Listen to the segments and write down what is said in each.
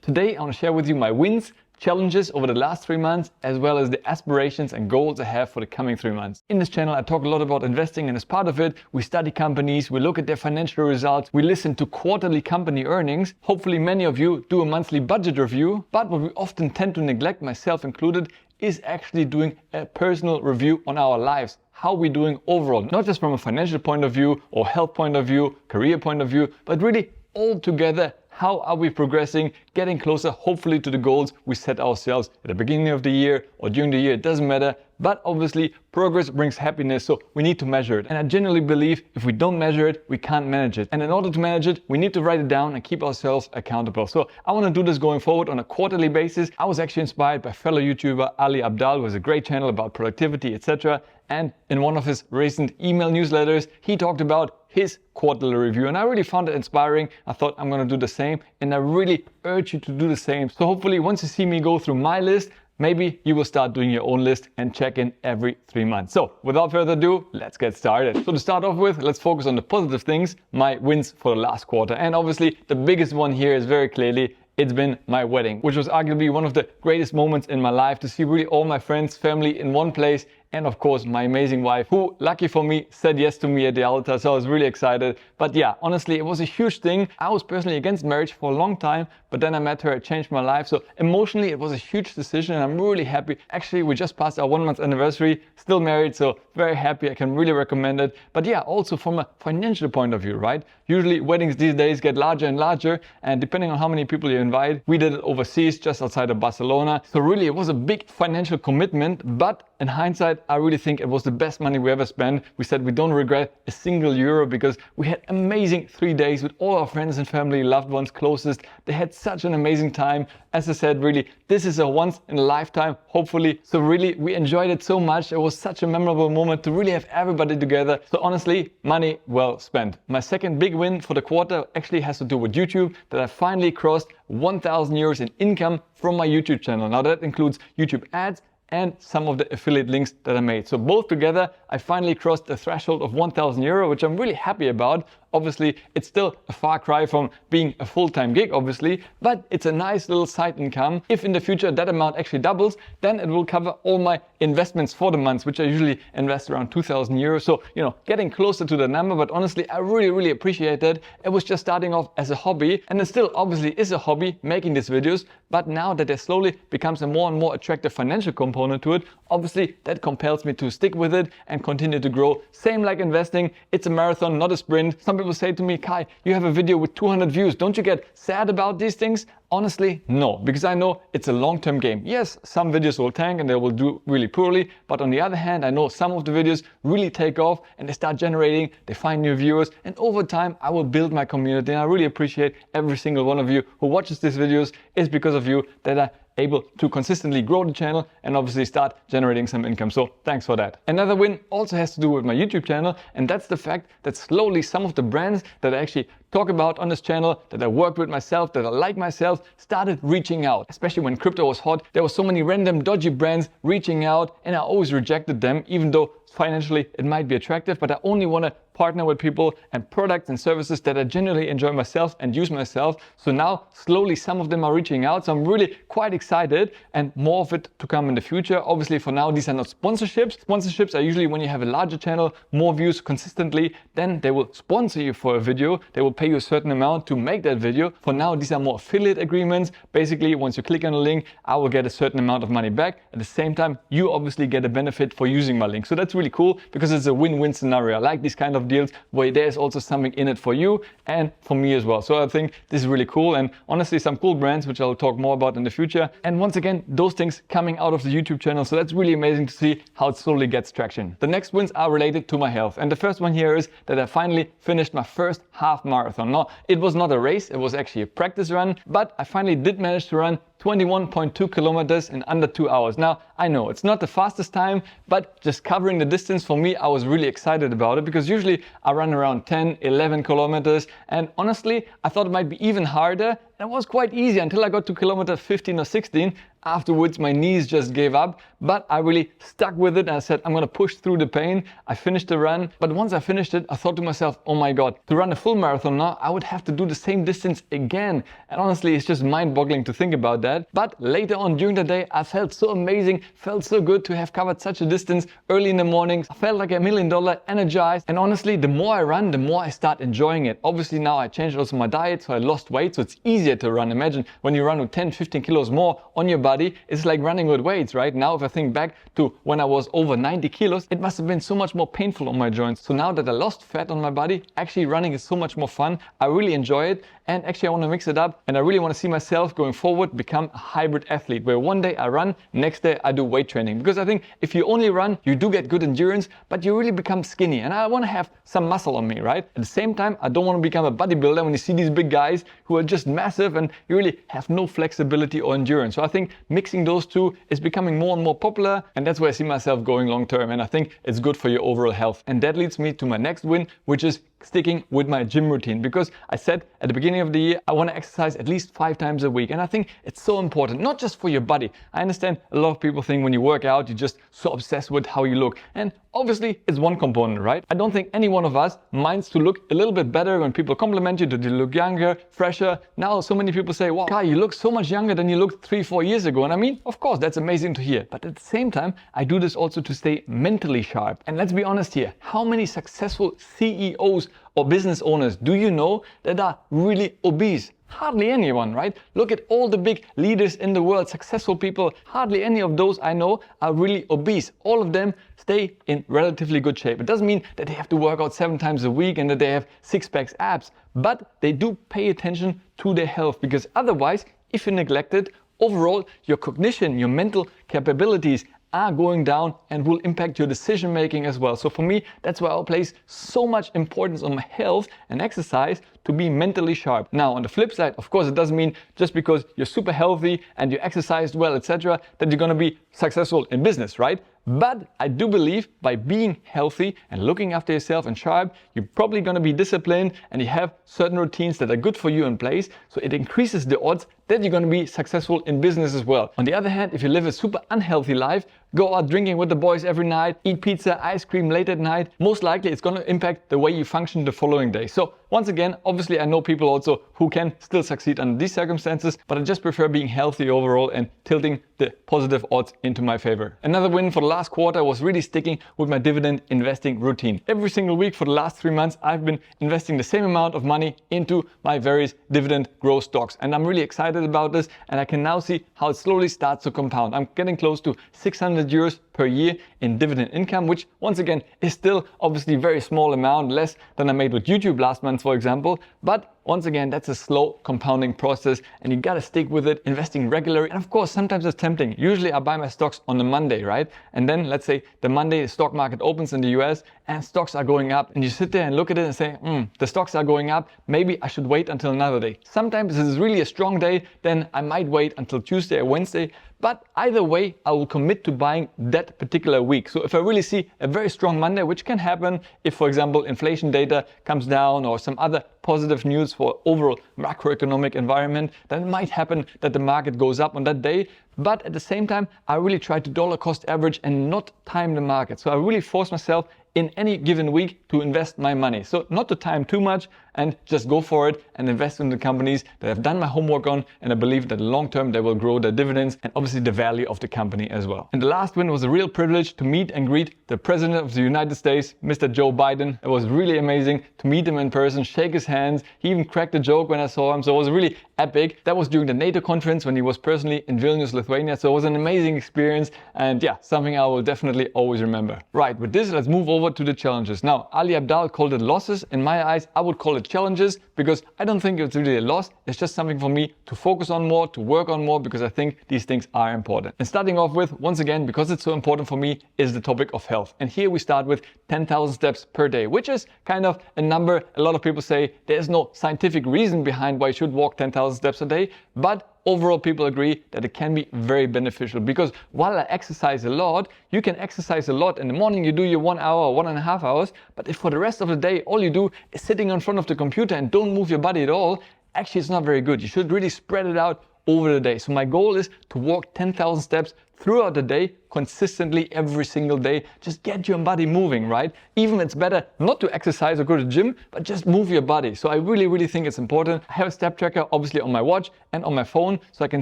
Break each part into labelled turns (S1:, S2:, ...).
S1: Today I want to share with you my wins, challenges over the last 3 months, as well as the aspirations and goals I have for the coming 3 months. In this channel I talk a lot about investing, and as part of it we study companies, we look at their financial results, we listen to quarterly company earnings. Hopefully many of you do a monthly budget review, but what we often tend to neglect, myself included, is actually doing a personal review on our lives. How we're doing overall, not just from a financial point of view or health point of view, career point of view, but really all together. How are we progressing, getting closer hopefully to the goals we set ourselves at the beginning of the year or during the year, it doesn't matter. But obviously progress brings happiness, so we need to measure it. And I genuinely believe if we don't measure it, we can't manage it. And in order to manage it, we need to write it down and keep ourselves accountable. So I want to do this going forward on a quarterly basis. I was actually inspired by fellow YouTuber Ali Abdal, who has a great channel about productivity, etc. And in one of his recent email newsletters, he talked about his quarterly review, and I really found it inspiring. I thought I'm going to do the same, and I really urge you to do the same. So hopefully once you see me go through my list, maybe you will start doing your own list and check in every 3 months. So without further ado, let's get started. So to start off with, let's focus on the positive things, my wins for the last quarter. And obviously the biggest one here is very clearly it's been my wedding, which was arguably one of the greatest moments in my life, to see really all my friends, family in one place, and of course my amazing wife, who, lucky for me, said yes to me at the altar. So I was really excited. But yeah, honestly, it was a huge thing. I was personally against marriage for a long time, but then I met her, it changed my life. So emotionally, it was a huge decision, and I'm really happy. Actually, we just passed our 1 month anniversary, still married, so very happy. I can really recommend it. But yeah, also from a financial point of view, right? Usually weddings these days get larger and larger, and depending on how many people you invite, we did it overseas, just outside of Barcelona. So really, it was a big financial commitment, but in hindsight, I really think it was the best money we ever spent. We said we don't regret a single euro, because we had amazing 3 days with all our friends and family, loved ones, closest. They had such an amazing time. As I said, really, this is a once in a lifetime, hopefully. So really, we enjoyed it so much. It was such a memorable moment to really have everybody together. So honestly, money well spent. My second big win for the quarter actually has to do with YouTube, that I finally crossed 1,000 euros in income from my YouTube channel. Now that includes YouTube ads and some of the affiliate links that I made. So both together, I finally crossed the threshold of 1,000 euro, which I'm really happy about. Obviously, it's still a far cry from being a full-time gig, obviously, but it's a nice little side income. If in the future that amount actually doubles, then it will cover all my investments for the months, which I usually invest around 2,000 euros. So, getting closer to the number, but honestly, I really appreciate that. It was just starting off as a hobby, and it still obviously is a hobby making these videos, but now that there slowly becomes a more and more attractive financial component to it, obviously that compels me to stick with it and continue to grow. Same like investing, it's a marathon, not a sprint. Some people say to me, Kai, you have a video with 200 views. Don't you get sad about these things? Honestly, no, because I know it's a long-term game. Yes, some videos will tank and they will do really poorly, but on the other hand, I know some of the videos really take off and they start generating, they find new viewers, and over time I will build my community. And I really appreciate every single one of you who watches these videos. It's because of you that I able to consistently grow the channel and obviously start generating some income. So thanks for that. Another win also has to do with my YouTube channel, and that's the fact that slowly some of the brands that I actually talk about on this channel, that I worked with myself, that I like myself, started reaching out. Especially when crypto was hot, there were so many random dodgy brands reaching out, and I always rejected them, even though financially it might be attractive, but I only want to partner with people and products and services that I genuinely enjoy myself and use myself. So now slowly some of them are reaching out, so I'm really quite excited, and more of it to come in the future. Obviously for now these are not sponsorships. Sponsorships are usually when you have a larger channel, more views consistently, then they will sponsor you for a video. They will pay you a certain amount to make that video. For now these are more affiliate agreements. Basically once you click on a link, I will get a certain amount of money back. At the same time, you obviously get a benefit for using my link. So that's really cool, because it's a win-win scenario. I like these kind of deals where there's also something in it for you and for me as well. So I think this is really cool, and honestly some cool brands which I'll talk more about in the future. And once again, those things coming out of the YouTube channel. So that's really amazing to see how it slowly gets traction. The next wins are related to my health, and the first one here is that I finally finished my first half marathon. Now, it was not a race, it was actually a practice run, but I finally did manage to run 21.2 kilometers in under 2 hours. Now, I know it's not the fastest time, but just covering the distance for me, I was really excited about it, because usually I run around 10, 11 kilometers. And honestly, I thought it might be even harder And it was quite easy until I got to kilometer 15 or 16. Afterwards, my knees just gave up, but I really stuck with it and I said, I'm gonna push through the pain. I finished the run, but once I finished it, I thought to myself, oh my God, to run a full marathon now, I would have to do the same distance again. And honestly, it's just mind-boggling to think about that. But later on during the day, I felt so amazing, felt so good to have covered such a distance early in the mornings. I felt like $1 million, energized. And honestly, the more I run, the more I start enjoying it. Obviously now I changed also my diet, so I lost weight, so it's easier to run. Imagine when you run with 10, 15 kilos more on your body, it's like running with weights, right? Now if I think back to when I was over 90 kilos, it must have been so much more painful on my joints. So now that I lost fat on my body, actually running is so much more fun. I really enjoy it, and actually I want to mix it up, and I really want to see myself going forward become a hybrid athlete where one day I run, next day I do weight training. Because I think if you only run, you do get good endurance, but you really become skinny, and I want to have some muscle on me, right? At the same time, I don't want to become a bodybuilder when you see these big guys who are just massive and you really have no flexibility or endurance. So I think mixing those two is becoming more and more popular, and that's where I see myself going long term, and I think it's good for your overall health. And that leads me to my next win, which is sticking with my gym routine, because I said at the beginning of the year I want to exercise at least 5 times a week, and I think it's so important, not just for your body. I understand a lot of people think when you work out you're just so obsessed with how you look, and obviously it's one component, right? I don't think any one of us minds to look a little bit better when people compliment you, that you look younger, fresher. Now so many people say, wow, Kai, you look so much younger than you looked 3-4 years ago. And I mean, of course, that's amazing to hear. But at the same time, I do this also to stay mentally sharp. And let's be honest here, how many successful CEOs or business owners do you know that are really obese? Hardly anyone, right? Look at all the big leaders in the world, successful people. Hardly any of those I know are really obese. All of them stay in relatively good shape. It doesn't mean that they have to work out 7 times a week and that they have 6-pack abs, but they do pay attention to their health, because otherwise, if you neglect it, overall, your cognition, your mental capabilities are going down and will impact your decision making as well. So for me, that's why I place so much importance on my health and exercise, to be mentally sharp. Now on the flip side, of course, it doesn't mean just because you're super healthy and you exercised well, etc., that you're gonna be successful in business, right? But I do believe by being healthy and looking after yourself and sharp, you're probably gonna be disciplined and you have certain routines that are good for you in place. So it increases the odds that you're gonna be successful in business as well. On the other hand, if you live a super unhealthy life, go out drinking with the boys every night, eat pizza, ice cream late at night, most likely it's gonna impact the way you function the following day. So once again, obviously I know people also who can still succeed under these circumstances, but I just prefer being healthy overall and tilting the positive odds into my favor. Another win for the last quarter was really sticking with my dividend investing routine. Every single week for the last 3 months, I've been investing the same amount of money into my various dividend growth stocks. And I'm really excited about this, and I can now see how it slowly starts to compound. I'm getting close to 600 euros per year in dividend income, which once again is still obviously very small amount, less than I made with YouTube last month, for example. But once again, that's a slow compounding process, and you gotta stick with it, investing regularly. And of course, sometimes it's tempting. Usually I buy my stocks on the Monday, right? And then let's say the Monday the stock market opens in the US and stocks are going up, and you sit there and look at it and say, the stocks are going up, maybe I should wait until another day. Sometimes this is really a strong day, then I might wait until Tuesday or Wednesday. But either way, I will commit to buying that particular week. So if I really see a very strong Monday, which can happen if, for example, inflation data comes down or some other positive news for overall macroeconomic environment, then it might happen that the market goes up on that day. But at the same time, I really try to dollar cost average and not time the market. So I really force myself in any given week to invest my money. So not to time too much and just go for it and invest in the companies that I've done my homework on, and I believe that long term they will grow their dividends and obviously the value of the company as well. And the last one was a real privilege to meet and greet the President of the United States, Mr. Joe Biden. It was really amazing to meet him in person, shake his hands. He even cracked a joke when I saw him, so it was really epic. That was during the NATO conference when he was personally in Vilnius, Lithuania. So it was an amazing experience, and yeah, something I will definitely always remember. Right, with this, let's move over to the challenges. Now, Ali Abdaal called it losses. In my eyes, I would call it challenges, because I don't think it's really a loss. It's just something for me to focus on more, to work on more, because I think these things are important. And starting off with, once again, because it's so important for me, is the topic of health. And here we start with 10,000 steps per day, which is kind of a number. A lot of people say there's no scientific reason behind why you should walk 10,000 steps a day, but overall, people agree that it can be very beneficial, because while I exercise a lot, you can exercise a lot in the morning, you do your 1 hour or 1.5 hours, but if for the rest of the day, all you do is sitting in front of the computer and don't move your body at all, actually it's not very good. You should really spread it out over the day. So my goal is to walk 10,000 steps throughout the day, consistently every single day. Just get your body moving, right? Even it's better not to exercise or go to the gym, but just move your body. So I really think it's important. I have a step tracker obviously on my watch and on my phone, so I can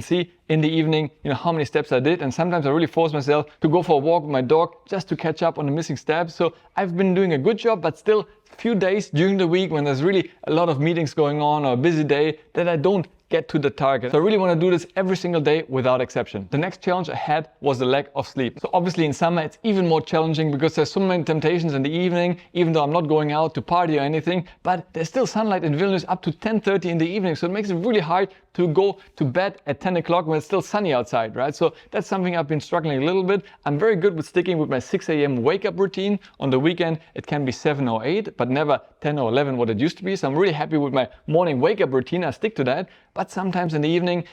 S1: see in the evening, how many steps I did. And sometimes I really force myself to go for a walk with my dog just to catch up on the missing steps. So I've been doing a good job, but still few days during the week when there's really a lot of meetings going on or a busy day that I don't get to the target. So I really want to do this every single day without exception. The next challenge I had was the lack of sleep. So obviously in summer it's even more challenging because there's so many temptations in the evening, even though I'm not going out to party or anything, but there's still sunlight in Vilnius up to 10:30 in the evening. So it makes it really hard to go to bed at 10 o'clock when it's still sunny outside, right? So that's something I've been struggling a little bit. I'm very good with sticking with my 6 a.m. wake up routine. On the weekend, it can be 7 or 8, but never 10 or 11 what it used to be. So I'm really happy with my morning wake up routine. I stick to that. But sometimes in the evening,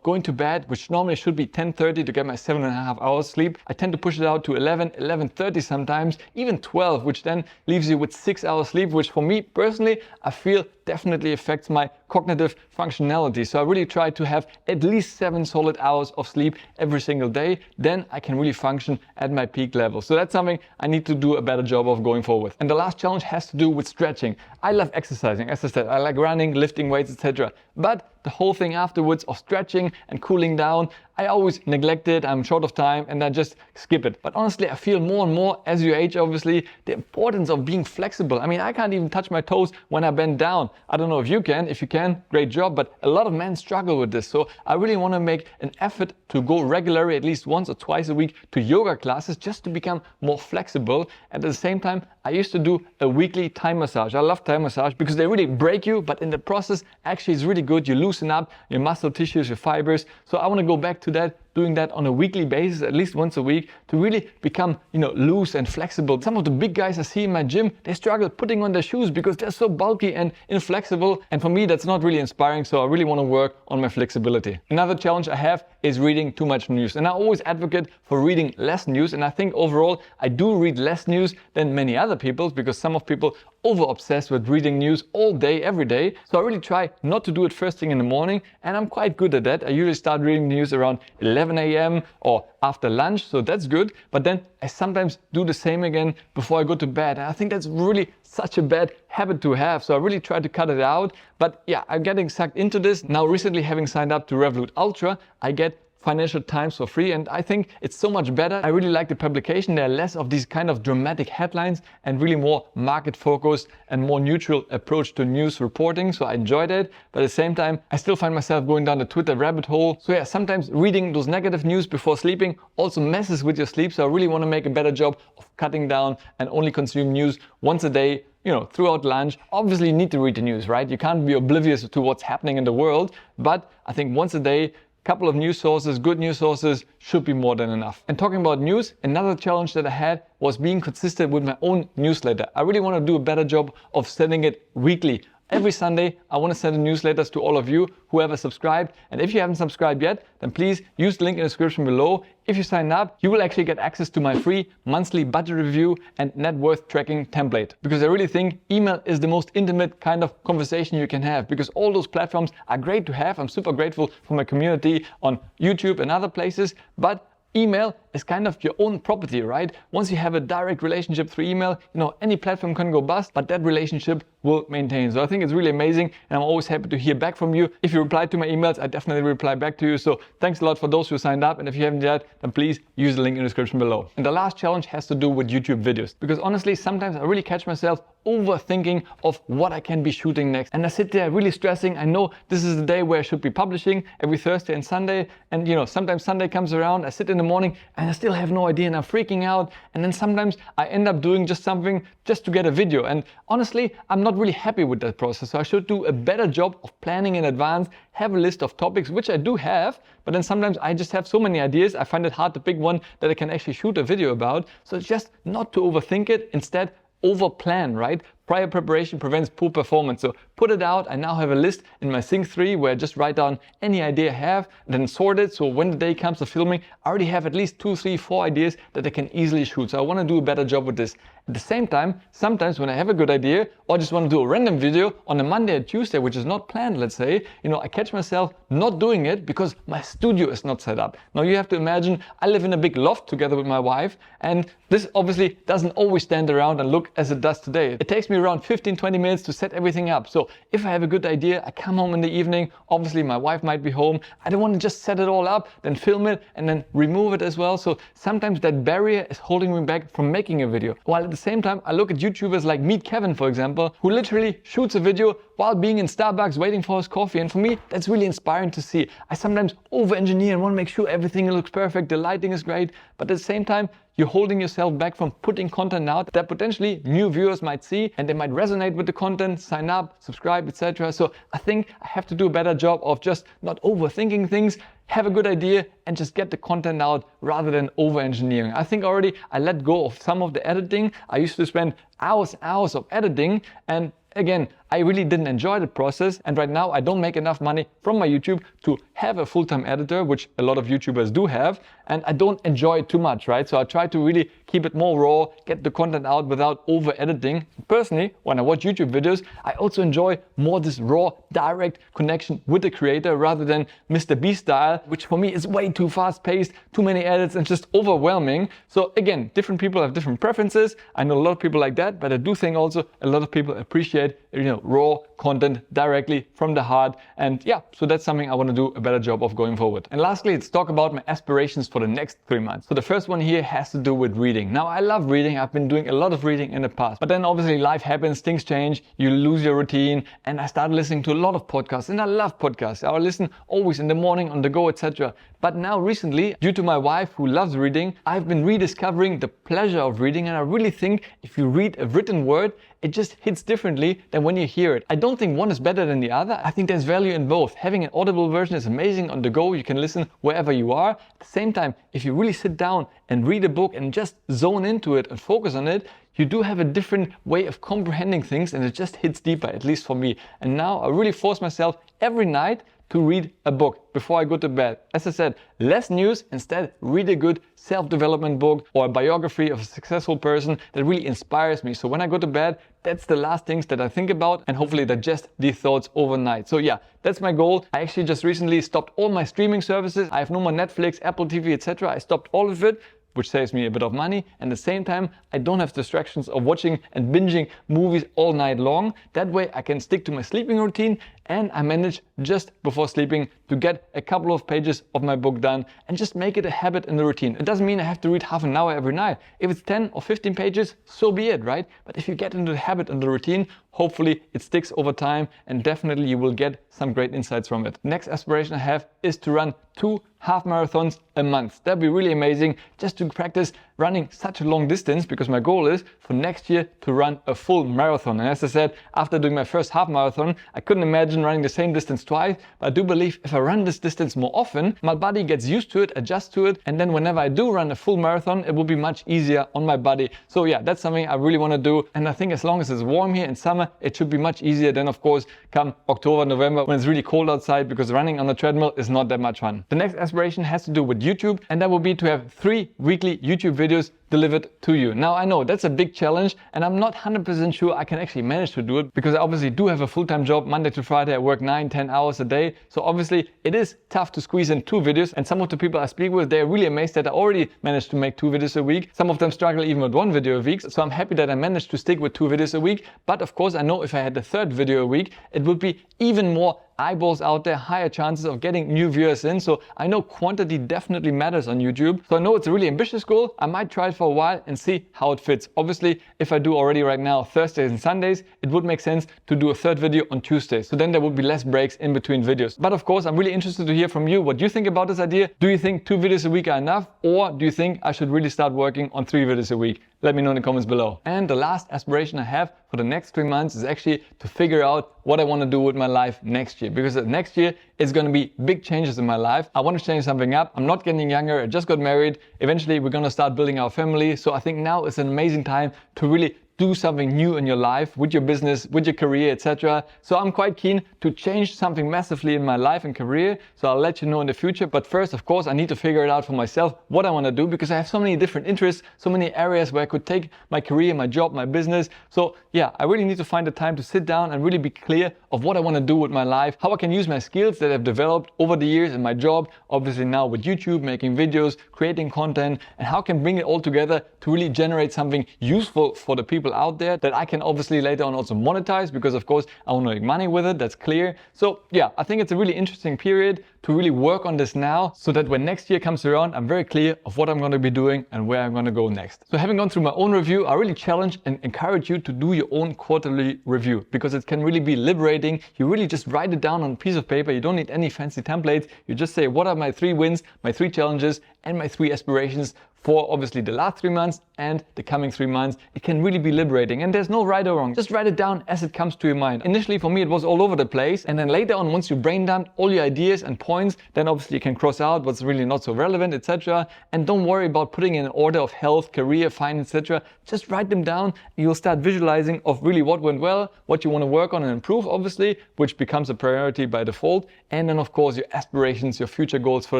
S1: going to bed, which normally should be 10:30 to get my 7.5 hours sleep, I tend to push it out to 11, 11:30 sometimes, even 12, which then leaves you with 6 hours sleep, which for me personally, I feel definitely affects my cognitive functionality. So I really try to have at least 7 solid hours of sleep every single day. Then I can really function at my peak level. So that's something I need to do a better job of going forward. And the last challenge has to do with stretching. I love exercising. As I said, I like running, lifting weights, etc. But the whole thing afterwards of stretching and cooling down, I always neglect it. I'm short of time and I just skip it. But honestly, I feel more and more as you age, obviously, the importance of being flexible. I mean, I can't even touch my toes when I bend down. I don't know if you can. If you can, great job. But a lot of men struggle with this. So I really want to make an effort to go regularly, at least once or twice a week, to yoga classes just to become more flexible. And at the same time, I used to do a weekly Thai massage. I love Thai massage because they really break you, but in the process, actually it's really good. You loosen up your muscle tissues, your fibers. So I want to go back to that, doing that on a weekly basis, at least once a week, to really become, loose and flexible. Some of the big guys I see in my gym, they struggle putting on their shoes because they're so bulky and inflexible. And for me, that's not really inspiring. So I really want to work on my flexibility. Another challenge I have is reading too much news. And I always advocate for reading less news. And I think overall, I do read less news than many other people because some of people over-obsessed with reading news all day, every day. So I really try not to do it first thing in the morning. And I'm quite good at that. I usually start reading news around 11 a.m. or after lunch. So that's good. But then I sometimes do the same again before I go to bed. And I think that's really such a bad habit to have. So I really try to cut it out. But yeah, I'm getting sucked into this. Now recently having signed up to Revolut Ultra, I get Financial Times for free, and I think it's so much better. I really like the publication. There are less of these kind of dramatic headlines and really more market focused and more neutral approach to news reporting. So I enjoyed it, but at the same time, I still find myself going down the Twitter rabbit hole. So yeah, sometimes reading those negative news before sleeping also messes with your sleep. So I really want to make a better job of cutting down and only consume news once a day, throughout lunch. Obviously you need to read the news, right? You can't be oblivious to what's happening in the world, but I think once a day, couple of news sources, good news sources, should be more than enough. And talking about news, another challenge that I had was being consistent with my own newsletter. I really want to do a better job of sending it weekly. Every Sunday, I want to send newsletters to all of you who have subscribed. And if you haven't subscribed yet, then please use the link in the description below. If you sign up, you will actually get access to my free monthly budget review and net worth tracking template. Because I really think email is the most intimate kind of conversation you can have, because all those platforms are great to have. I'm super grateful for my community on YouTube and other places, but email is kind of your own property, right? Once you have a direct relationship through email, any platform can go bust, but that relationship will maintain. So I think it's really amazing, and I'm always happy to hear back from you. If you reply to my emails, I definitely reply back to you. So thanks a lot for those who signed up, and if you haven't yet, then please use the link in the description below. And the last challenge has to do with YouTube videos, because honestly, sometimes I really catch myself overthinking of what I can be shooting next. And I sit there really stressing. I know this is the day where I should be publishing every Thursday and Sunday. And sometimes Sunday comes around, I sit in the morning and I still have no idea and I'm freaking out. And then sometimes I end up doing just something just to get a video. And honestly, I'm not really happy with that process. So I should do a better job of planning in advance, have a list of topics, which I do have, but then sometimes I just have so many ideas. I find it hard to pick one that I can actually shoot a video about. So it's just not to overthink it. Instead, over plan, right? prior preparation prevents poor performance. So put it out. I now have a list in my Sync 3 where I just write down any idea I have, then sort it. So when the day comes to filming, I already have at least 2, 3, 4 ideas that I can easily shoot. So I want to do a better job with this. At the same time, sometimes when I have a good idea or just want to do a random video on a Monday or Tuesday, which is not planned, let's say, I catch myself not doing it because my studio is not set up. Now you have to imagine I live in a big loft together with my wife, and this obviously doesn't always stand around and look as it does today. It takes me around 15-20 minutes to set everything up. So if I have a good idea, I come home in the evening, obviously my wife might be home. I don't want to just set it all up, then film it and then remove it as well. So sometimes that barrier is holding me back from making a video. While at the same time, I look at YouTubers like Meet Kevin, for example, who literally shoots a video while being in Starbucks waiting for his coffee. And for me, that's really inspiring to see. I sometimes over-engineer and want to make sure everything looks perfect, the lighting is great, but at the same time, you're holding yourself back from putting content out that potentially new viewers might see and they might resonate with the content, sign up, subscribe, etc. So I think I have to do a better job of just not overthinking things, have a good idea and just get the content out rather than over-engineering. I think already I let go of some of the editing. I used to spend hours of editing, and again, I really didn't enjoy the process, and right now I don't make enough money from my YouTube to have a full-time editor, which a lot of YouTubers do have, and I don't enjoy it too much, right? So I try to really keep it more raw, get the content out without over-editing. Personally, when I watch YouTube videos, I also enjoy more this raw, direct connection with the creator rather than Mr. Beast style, which for me is way too fast-paced, too many edits and just overwhelming. So again, different people have different preferences. I know a lot of people like that, but I do think also a lot of people appreciate, raw content directly from the heart. And yeah, so that's something I want to do a better job of going forward. And lastly, let's talk about my aspirations for the next 3 months. So the first one here has to do with reading. Now I love reading. I've been doing a lot of reading in the past, but then obviously life happens, things change, you lose your routine. And I started listening to a lot of podcasts, and I love podcasts. I listen always in the morning, on the go, etc. But now recently, due to my wife who loves reading, I've been rediscovering the pleasure of reading. And I really think if you read a written word, it just hits differently than when you hear it. I don't think one is better than the other. I think there's value in both. Having an audible version is amazing on the go. You can listen wherever you are. At the same time, if you really sit down and read a book and just zone into it and focus on it, you do have a different way of comprehending things, and it just hits deeper, at least for me. And now I really force myself every night to read a book before I go to bed. As I said, less news, instead read a good self-development book or a biography of a successful person that really inspires me. So when I go to bed, that's the last things that I think about, and hopefully digest these thoughts overnight. So yeah, that's my goal. I actually just recently stopped all my streaming services. I have no more Netflix, Apple TV, etc. I stopped all of it, which saves me a bit of money. And at the same time, I don't have distractions of watching and binging movies all night long. That way I can stick to my sleeping routine, and I manage just before sleeping to get a couple of pages of my book done and just make it a habit in the routine. It doesn't mean I have to read half an hour every night. If it's 10 or 15 pages, so be it, right? But if you get into the habit and the routine, hopefully it sticks over time, and definitely you will get some great insights from it. Next aspiration I have is to run 2 half marathons a month. That'd be really amazing, just to practice running such a long distance, because my goal is for next year to run a full marathon. And as I said, after doing my first half marathon, I couldn't imagine running the same distance twice, but I do believe if I run this distance more often, my body gets used to it, adjusts to it, and then whenever I do run a full marathon, it will be much easier on my body. So yeah, that's something I really want to do, and I think as long as it's warm here in summer, it should be much easier than, of course, come October, November, when it's really cold outside, because running on the treadmill is not that much fun. The next aspiration has to do with YouTube, and that will be to have 3 weekly YouTube videos delivered to you. Now I know that's a big challenge, and I'm not 100% sure I can actually manage to do it, because I obviously do have a full-time job. Monday to Friday I work 9-10 hours a day, so obviously it is tough to squeeze in 2 videos. And some of the people I speak with, they're really amazed that I already managed to make 2 videos a week. Some of them struggle even with 1 video a week, so I'm happy that I managed to stick with 2 videos a week. But of course I know if I had the 3rd video a week, it would be even more eyeballs out there, higher chances of getting new viewers in. So I know quantity definitely matters on YouTube. So I know it's a really ambitious goal. I might try it for a while and see how it fits. Obviously, if I do already right now Thursdays and Sundays, it would make sense to do a 3rd video on Tuesdays. So then there would be less breaks in between videos. But of course, I'm really interested to hear from you what you think about this idea. Do you think 2 videos a week are enough? Or do you think I should really start working on 3 videos a week? Let me know in the comments below. And the last aspiration I have for the next 3 months is actually to figure out what I want to do with my life next year. Because next year is going to be big changes in my life. I want to change something up. I'm not getting younger. I just got married. Eventually, we're going to start building our family. So I think now is an amazing time to really do something new in your life, with your business, with your career, etc. So I'm quite keen to change something massively in my life and career. So I'll let you know in the future. But first, of course, I need to figure it out for myself what I want to do, because I have so many different interests, so many areas where I could take my career, my job, my business. So yeah, I really need to find the time to sit down and really be clear of what I want to do with my life, how I can use my skills that I've developed over the years in my job, obviously now with YouTube, making videos, creating content, and how I can bring it all together to really generate something useful for the people out there that I can obviously later on also monetize, because of course I want to make money with it, that's clear. So yeah, I think it's a really interesting period to really work on this now, so that when next year comes around, I'm very clear of what I'm going to be doing and where I'm going to go next. So having gone through my own review, I really challenge and encourage you to do your own quarterly review, because it can really be liberating. You really just write it down on a piece of paper. You don't need any fancy templates. You just say, what are my 3 wins, my 3 challenges, and my 3 aspirations for obviously the last 3 months and the coming 3 months. It can really be liberating, and there's no right or wrong. Just write it down as it comes to your mind. Initially for me it was all over the place, and then later on, once you brain dump all your ideas and points, then obviously you can cross out what's really not so relevant, etc. And don't worry about putting in an order of health, career, finance, etc. Just write them down. You'll start visualizing of really what went well, what you want to work on and improve, obviously, which becomes a priority by default. And then of course your aspirations, your future goals for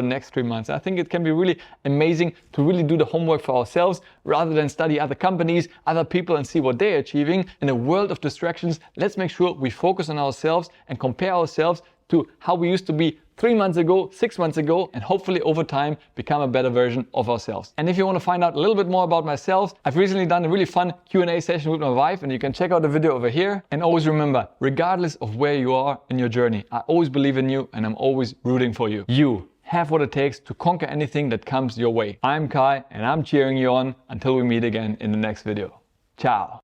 S1: the next 3 months. I think it can be really amazing to really do the homework for ourselves rather than study other companies, other people, and see what they're achieving. In a world of distractions, let's make sure we focus on ourselves and compare ourselves to how we used to be 3 months ago, 6 months ago, and hopefully over time become a better version of ourselves. And if you want to find out a little bit more about myself, I've recently done a really fun Q&A session with my wife, and you can check out the video over here. And always remember, regardless of where you are in your journey, I always believe in you and I'm always rooting for you. You have what it takes to conquer anything that comes your way. I'm Kai and I'm cheering you on until we meet again in the next video. Ciao.